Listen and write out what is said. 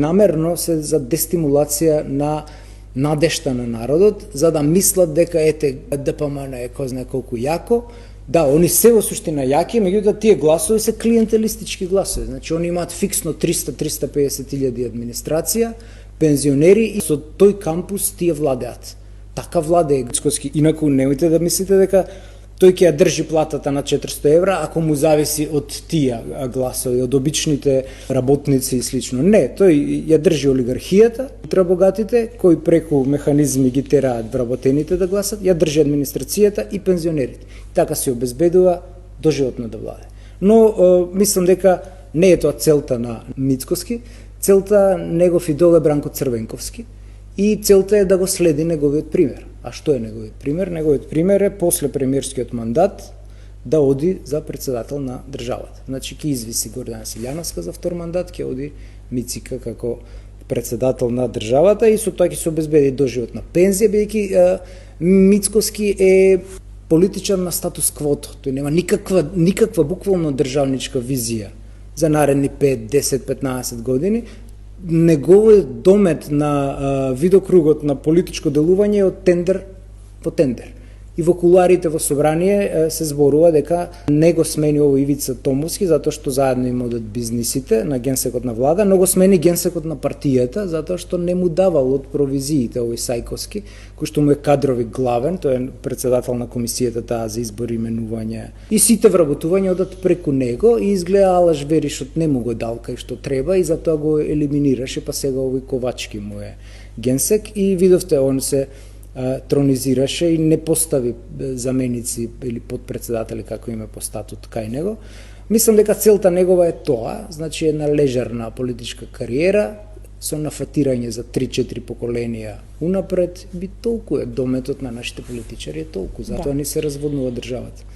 намерно се за дестимулација на надешта на народот, за да мислат дека ете ДПМН е кој знае колку јако. Да, они се во суштина јаки, меѓутоа тие гласови се клиентелистички гласови. Значи они имаат фиксно 300-350 илјади администрација, пензионери и со тој кампус тие владеат. Така владее Мицкоски. Инаку немојте да мислите дека тој ќе ја држи платата на 400 евра ако му зависи од тие гласови, од обичните работници и слично. Не, тој ја држи олигархијата, богатите, кои преку механизми ги тераат вработените да гласат, ја држи администрацијата и пензионерите. Така се обезбедува доживотно да владе. Но мислам дека не е тоа целта на Мицкоски, целта негов идол е Бранко Црвенковски и целта е да го следи неговиот пример. А што е неговиот пример? Неговиот пример е после премиерскиот мандат да оди за председател на државата. Значи ќе извиси Гордана Силјановска за втор мандат, ќе оди Мицика како председател на државата и со тоа ќе се обезбеди доживотна пензија, бидејќи Мицкоски е политичар на статус квото. Тој нема никаква буквално државничка визија за наредни 5, 10, 15 години. Неговиот домет на видокругот на политичко делување е од тендер по тендер. И во кулуарите во собрание се зборува дека не го смени ово Ивица Томовски затоа што заедно им одат бизнисите на генсекот на влада, но го смени генсекот на партијата затоа што не му давал од провизиите овој Сајковски, кој што му е кадрови главен, тој е председател на комисијата таа за избор и именување. И сите вработувања одат преку него и изгледа Алаш Веришот не му го дал кај што треба и затоа го елиминираше, па сега овој Ковачки му е генсек и видовте он се тронизираше и не постави заменици или подпредседатели како име по статут кај него. Мислам дека целта негова е тоа, значи една лежерна политичка кариера со нафатирање за 3-4 поколенија унапред, би толку е дометот на нашите политичари, е толку, затоа ни се разводнува државата.